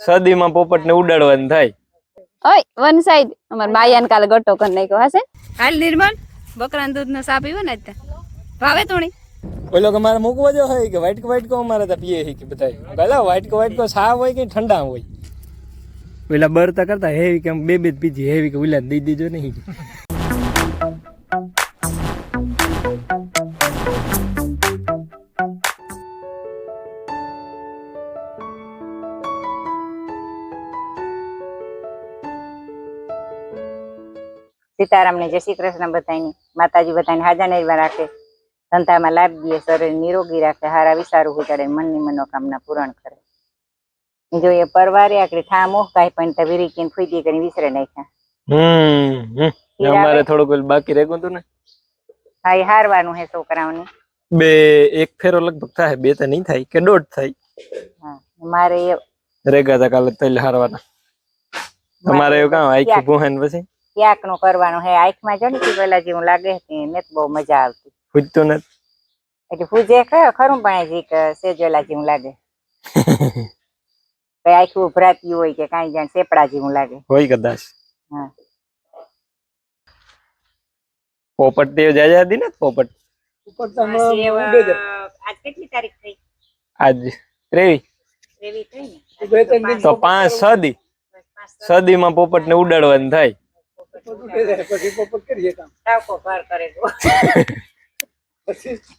સદીમાં પોપટ ને ઉડાડવાનું થાય. ઓય વન સાઈડ અમાર માયાન કાલે ગટો કરી નાખ્યો હશે. હાલ નિર્મલ બકરાના દૂધનો સા પીવો ને આજ ભાવે તોણી ઓલો કે મારે મૂકવો જો હોય કે વાઈટ કો મારે તો પીએ કે બતાય પેલા વાઈટ કો સા હોય કે ઠંડા હોય પેલા બરતા કરતા હેવી કે બે પીજી હેવી કે ઉલા દઈ દીજો નહીં. સીતારામ ને જય શ્રી કૃષ્ણ બધાની માતાજી બધાને હાજર નિર્વા રાખે ધંધામાં લાભ દે શરીર નિરોગી રાખે હારા વિચારું ઉતારે મનની મનોકામના પૂરણ કરે. જો એ પરવારે આકડી થા મોહ કાઈ પણ તે વિરીકીને ફૂદી કરીને વિસરે નાખ્યા. અમારે થોડું બાકી રહેતું હતું ને. હા એ હારવાનું હે છોકરાઓને બે એક ફેરો લગભગ થાય બે તો નહીં થાય કે દોઢ થાય. હા મારે રેગા તા કાલે તૈલ હારવાના તમારે એવું કામ આખી ભૂહેન પછી ક્યાંક નું કરવાનું હે આંખમાં જો ને પેલા જેવું લાગે ને બહુ મજા આવતી પૂછતો ને એટલે પૂજે ખરું પણ જીક સેજેલા જેવું લાગે કઈ આખું ઉભરાતી હોય કે કઈ જાણ સેપડા જેવું લાગે હોય કદાચ. હા પોપટ તે જાજા હતી ને પોપટ આજ કેટલી તારીખ થઈ? આજ 23 થઈ ને તો 5 સદીમાં પોપટ ને ઉડાડવાનું થાય.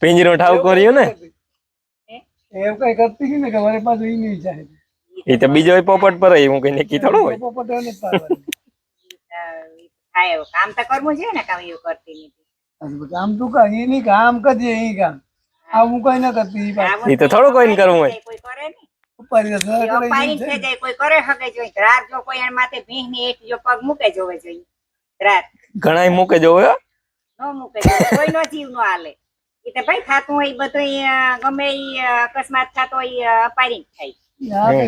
પિંજરો ઠાવકો રહ્યો ને એમ કઈ કરતી ને કે મારી પાસે ઈ નહીં જાય એ તો બીજો પોપટ પર હું કઈ નક્કી થોડું હોય. પોપટ એને પાડવાની કામ તો કરવું છે ને કામ એવું કરતી નથી. કામ તું કર એ નહીં કામ કરજે એ કામ આ હું કઈ ના કરતી એ તો થોડું કોઈ કરવું હોય. કોઈ કરે ને ઉપર કોઈ કરે હકે જોઈએ રાત જો કોઈ એના માથે ભીંગ ની એક જો પગ મૂકે જોવે જોઈએ રાત ઘણા મૂકે જોવે નો મૂકે કોઈ નો જીવ નો હાલે. એ તો ભાઈ થાતું હોય બધું ગમે ઈ અકસ્માત થતો હોય અપારી થાય.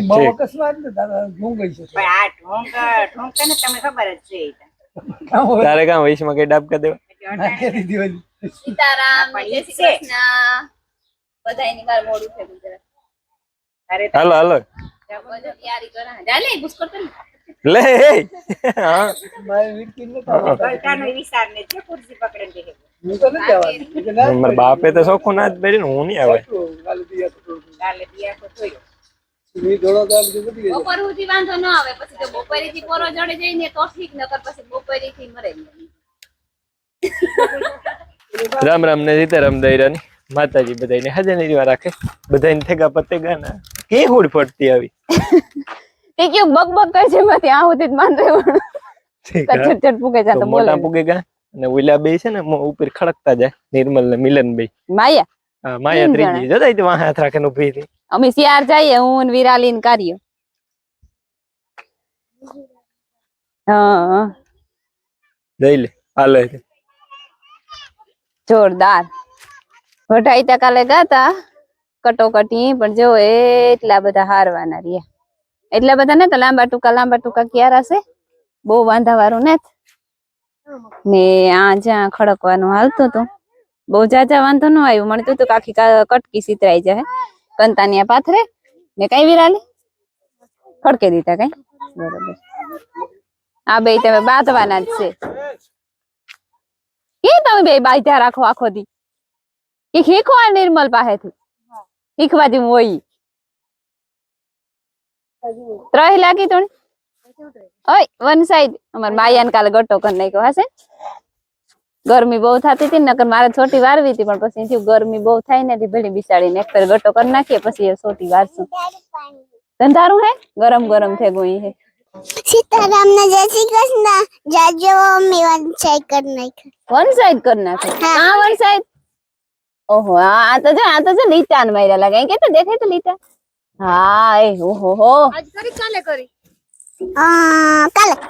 બહુ અકસ્માત ને તારા ઢોંગ ગઈ છે પણ આ ઢોંગ ને તમને ખબર જ છે. તારે કામ વૈશમાં કઈ ડાબ કરી દેવા. સીતારામ જય શ્રી કૃષ્ણ બધાયની બાર મોડું થઈ ગયું. હાલો હાલો તૈયારી કરા ચાલે બુસ્કોટ લે હા મારી વીટકી ને ગલટાનો વિચાર ને છે ખુરશી પકડીને બેહે. હું તો નથી આવવાની મારા બાપે તો શોખું ના જ પહેર્યું ને હું નહીં આવે. કાલે દિયા તો જોયો મી થોડો કાલ જતી ગઈ બપોર સુધી વાંધો ન આવે પછી તો બપોરેથી પોરો જડે જઈને તો ઠીક નકર પછી બપોરેથી મરે. રામ રામ ને સીતારામ દૈરાની માતાજી બધાને હાજર નિર્વા રાખે બધાને થેગા પતેગા ના કે હુડ ફટતી આવી તે કેવું બકબક કરે છે માંથી આ સુધી માન રહેવાનું ચટ પૂગે જા તો બોલે મોટા પૂગેગા અને ઓલા બે છે ને ઉપર ખડકતા જાય નિર્મલ ને મિલન ભાઈ માયા હા માયા ત્રીજી જતા તો વાહ હાથ રાખીને ઉભી હતી. અમે શિયાર જઈએ હું ને વિરાલી ને કાર્ય હા જઈ લે હાલે જોરદાર વઢાઈ તા કાલે ગાતા કટોકટી પણ જો એટલા બધા હારવાના રહ્યા એટલા બધા ને તો લાંબા ટૂંકા ક્યારા છે બહુ વાંધા વાળું ને આ જ્યાં ખડકવાનું હાલતું હતું બહુ જાજા વાંધો ન આવ્યું મળતું હતું આખી કટકી સિતરાઈ જાય કંતાનિયા પાથરે ને કઈ વિરાલી ખડકે દીધા કઈ બરોબર. આ બે તમે બાંધવાના જ છે કે તમે બે બાંધ્યા રાખો આખો દી કે શીખો આ નિર્મલ પાસેથી શીખવા જેવું હોય. 3 લાગી તો ઓય વન સાઈડ અમાર માયાન કાલે ગટો કરી નાખ્યો હશે. ગરમી બહુ થતી હતી નકર મારે છોટી વારવી હતી પણ પછી થયું ગરમી બહુ થાય ને ભેળી બિસાડીને એક ગટો કરી નાખીએ પછી છોટી વારશું. ધંધારું હે ગરમ ગરમ થઈ ગયું હે. સીતારામ ને જય શ્રી કૃષ્ણ જાજો મમ્મી વન સાઈડ કરી નાખ વન સાઈડ કરી નાખો હા વન સાઈડ. ઓહો આ તો જો લીટા ને માર્યા લાગે કે તો દેખાય તો લીટા હા એ ઓહો હો આજ કરી કાલે કરી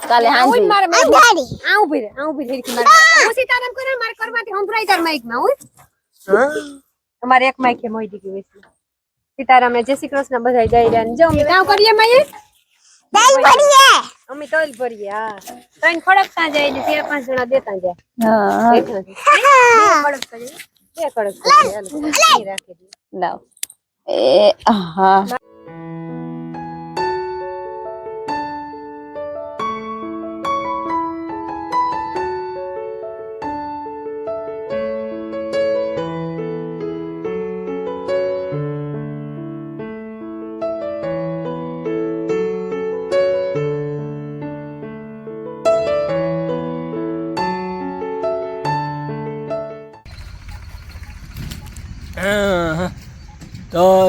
કાલે હાંજી મારે ગાડી આ ઉભી રહી કે મારે હું સીતારામ કરે મારે કરવાથી સંભળાય તાર માઈક માં હોય અમારે એક માઈક એ મોઈ દીધી વેસી સીતારામ ને જય શ્રી કૃષ્ણ બધાય જઈ રહ્યા ને જો અમે કામ કરીએ માયે દાલ ભરીએ અમે તોલ ભરીએ હા ત્રણ ખડકતા જાય ને 4-5 જણા દેતા જાય હા ખડકતા જાય બે ખડકતા જાય રાખી દે લાવ એ હા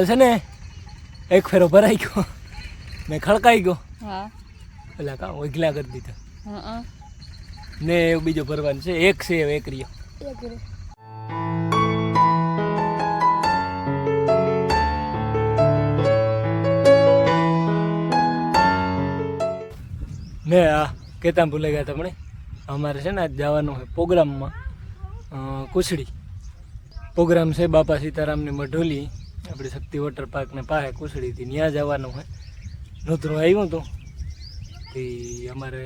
છે ને એક ફેરો ભરાઈ ગયો ને ખડકાઈ ગયો હા પેલા કાં ઓગલા કરી દીધા હા ને એવું બીજો ભરવાનું છે એક છે એક રહ્યો ને આ કેતા ભૂલાઈ ગયા તમને અમારે છે ને આજ જવાનું હોય પ્રોગ્રામમાં કુછડી પ્રોગ્રામ છે બાપા સીતારામની મઢોલી આપણે શક્તિ વોટર પાર્કને પાસે કુછડીથી ત્યાં જવાનું હોય નોતરું આવ્યું હતું તે અમારે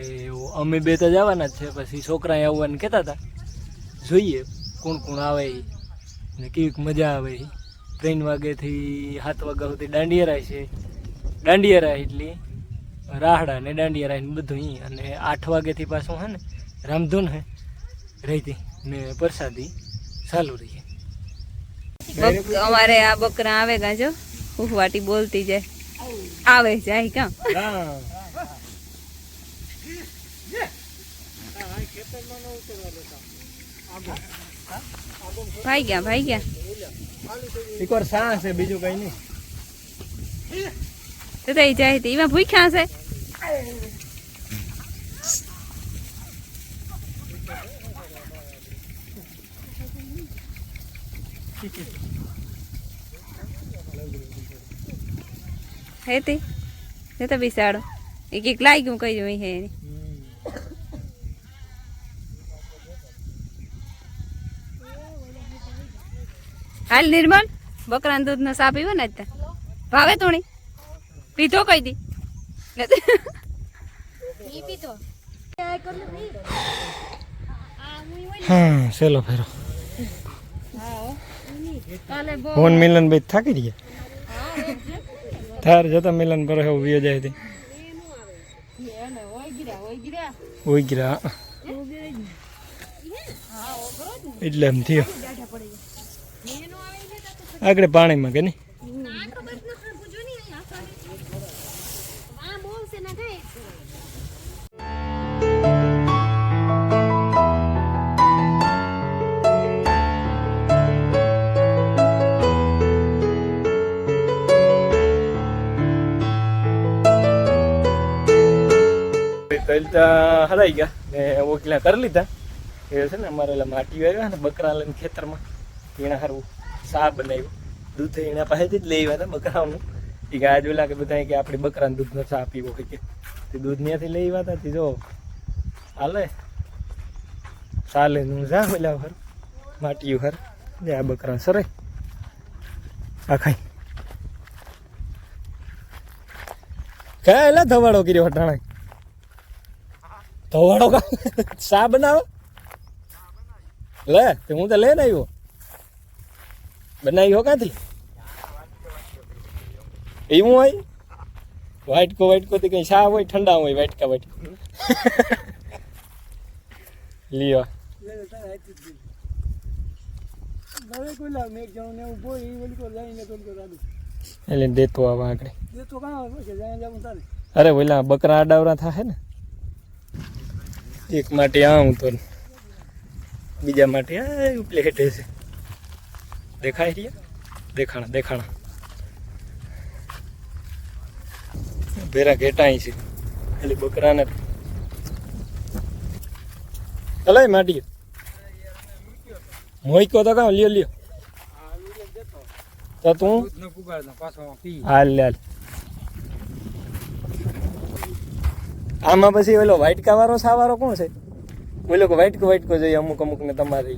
અમે બે તો જવાના જ છે પછી છોકરાએ આવવાનું કહેતા હતા જોઈએ કોણ કોણ આવે ને કેવી મજા આવે 3 વાગ્યાથી 7 વાગ્યા સુધી દાંડિયા છે દાંડિયા એટલે રાહડા ને દાંડિયા રાય બધું અહીં અને 8 વાગ્યાથી પાછું હે ને રામધૂન હે રહીતી ને પ્રસાદી ચાલુ રહી અમારે આ બકરા આવે ગાજો ઉહવાટી બોલતી જાય આવે જાય કાં ભાઈ ગયા એક વાર સા છે બીજું કઈ નહીં તો થઈ જાય તો એમાં ભૂખ્યા છે હેતી એ તો બિસાડો એક એક લાઈ ગયું કઈ જોઈ હે હાલ નિર્મલ બકરાનું દૂધ નો સા પીવો ને ભાવે તોણી પીધો કઈ દી હા ચલો ફેરો ફોન મિલન ભાઈ થાકી ગયા થાર જતા મિલન પર ઉભી જાય તે ઓય ગીરા એટલે એમ થયો આગળ પાણીમાં કે નહીં તલતા હરાઈ ગયા ને ઓકલા કરી લીધા એ છે ને અમારે એટલે માટી આવ્યા ને બકરા લઈને ખેતરમાં એના સારું સા બનાવ્યું દૂધ એના પાસેથી જ લઈ આવ્યા હતા બકરાઓનું એ કે આજ ઓલા કે બધા કે આપણે બકરાને દૂધનો ચા પીવો હોય કે તે દૂધ ત્યાંથી લઈ આવ્યા હતા તે જો હાલે ચાલે હું જા ઓલા ઘર માટીયું ઘર જે આ બકરા સરે આ ખાઈ ક્યાં એલા ધવાડો કર્યો હટાણા ધવાડો કા સા બનાવો લે તે હું તો લઈને આવ્યો બનાવી હો ક્યાંથી એવું હોય વાઇટકો તો કઈ સા હોય ઠંડા હોય વાઇટકા લ્યો એટલે દેતો આવા આગળ અરે ઓલા બકરા આડાવરા થાય ને એક માટે આવું તો બીજા માટે પ્લેટ છે દેખાય રહ્યા દેખાણા ભેરા ઘેટાઈ છે એટલે બકરાને હલાય માટી મોઈકો તો કાં લ્યો તો તું હાલ આમાં પછી ઓલો વાઇટકા વાળો સાવારો કોણ છે ઓલો કે વાઇટકો જોઈએ અમુક ને તમારે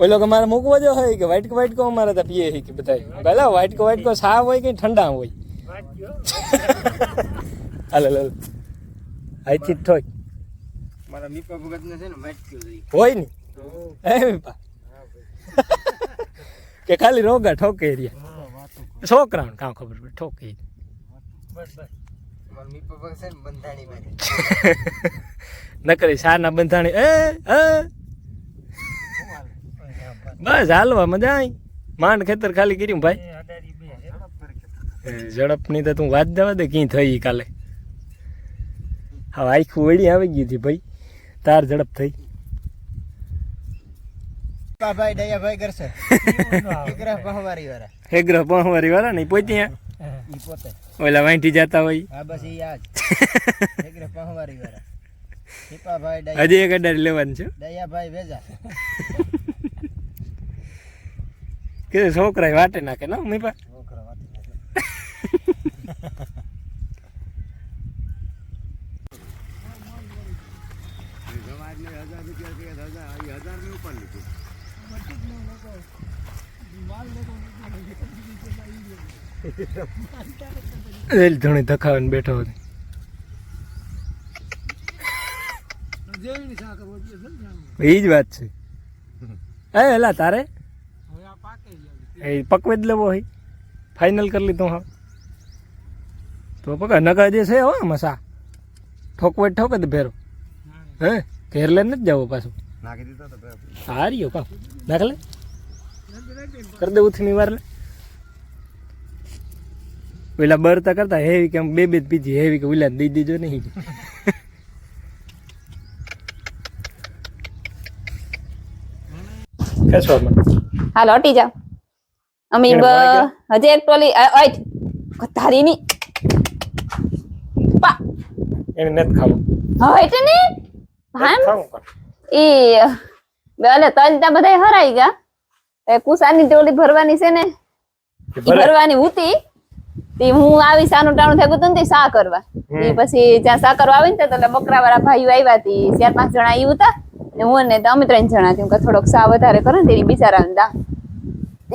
ઓલો કે મારે મૂકવો જો હોય કે વાઇટકો અમારે તો પીએ કે બધા પેલા વાઇટકો સા હોય કે ઠંડા હોય હાલે અહીંથી જ થોય મારા મીપા ભગત ને છે ને વાટક્યો જોઈએ હોય ને એ મીપા કે ખાલી રોગા ઠોકે રહ્યા છોકરાને કામ ખબર પડે ઠોકે મારા મીપા ભગત છે ને બંધાણી મારી નકરી સારના બંધાણી બસ હાલવા મજા આવી માંડ ખેતર ખાલી કર્યું ભાઈ ઝડપની તો તું વાત જવા દે કી થઈ કાલે હવે આખું વળી આવી ગઈ હતી ભાઈ તાર ઝડપ થઈ ભાઈ દયા ભાઈ કરશે દીકરા પહવારી વાળા હેગ્રહ પહોંચવારી વાળા નહીં પહોંચી ઈ પોતે ઓલા વાંટી જતા હોય હા બસ ઈ આજ એકરે પહોંવારી વાળા દીપાભાઈ ડાયા હજી એક અડાડી લેવાનું છે દયાભાઈ વેજા કે છોકરા વાટે નાખે ના મીપા છોકરા વાતી ધણી ધખાવીને બેઠો હતો એ જ વાત છે એ એલા તારે એ પકવે જ લેવો હોય ફાઇનલ કરી લીધું હા તો પકા નકા જે છે હો મસા ઠોકવે ઠોકે તો ફેરો હે ઘેર લઈને જ જવો પાછું નાખી દીધો તો હાર્યો કા નાખ લે કરી દે ઉથમી વાર લે પેલા બરતા કરતા હેવી કે બે બે પીધી હેવી કે ઉલા દઈ દીજો નહીં કસવામાં હાલ હટી જાવ અમે હજી એક ટોલી ધારી ની પા એને નથી ખાવું હટ ને ભામ ખાવું ઈ બેલે તલતા બધા હરાઈ ગયા એ કુસાની ટોલી ભરવાની છે ને ઈ ભરવાની હતી તે હું આવી સાનું ટાણું થયું હતું ને તે સા કરવા ઈ પછી જ્યાં સા કરવા આવી ને તો બકરા વાળા ભાઈઓ આવ્યા હતી 4-5 જણા ઈ હતા ને હું ને તો અમે 3 જણા હતી કે થોડોક સા વધારે કરો ને તેની બિચારાને દા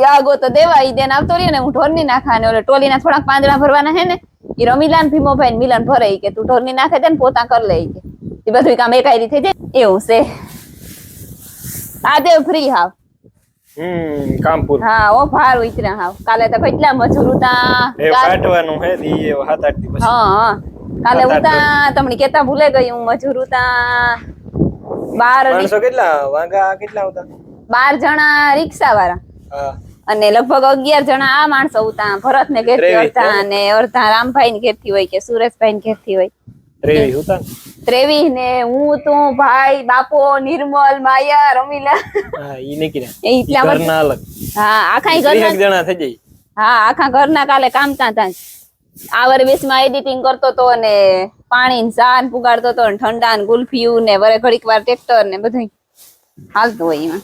યાગો તો દેવા ઈ દેન આવતો રહ્યો ને હું ઢોરની નાખા ને ઓલે ટોલીના થોડાક પાંદડા ભરવાના હે ને ઈ રમીલાન ભીમોભાઈ મિલન ભરે કે તું ઢોરની નાખે દે ને પોતા કર લે કે એ બધું કામ એકાઈ થઈ જાય એવું છે આજે ફ્રી હાવ કામપુર હા ઓ ભાર ઉતર્યા હાવ કાલે તો કેટલા મજૂર હતા એ કાઢવાનું હે દી 7-8 દિવસ હા કાલે ઉતા તમને કેતા ભૂલે ગઈ હું મજૂર ઉતા 12 કેટલા વાંગા કેટલા હતા 12 જણા રિક્ષા વાળા હા અને લગભગ 11 જણા આ માણસો ઉતા ભરત ને ઘેરથી હતા અને અડધા રામભાઈ ને ઘેરથી હોય કે સુરેશભાઈ ને ઘેરથી હોય ત્રેવી હતા 23 ને હું તું ભાઈ બાપો નિર્મલ માયા રમીલા હા ઈ નીકળ્યા એ એટલા ઘરના અલગ હા આખા 30 ઘરના જણા થઈ જાય હા આખા ઘરના કાલે કામ ત્યાં આ વરે બેસમાં એડિટિંગ કરતો તો ને પાણી ને ચા ને પુગાડતો તો ને ઠંડા ને ગુલ્ફિયું ને વરે ઘડીક વાર ટ્રેક્ટર ને બધું હાલતું હોય એમાં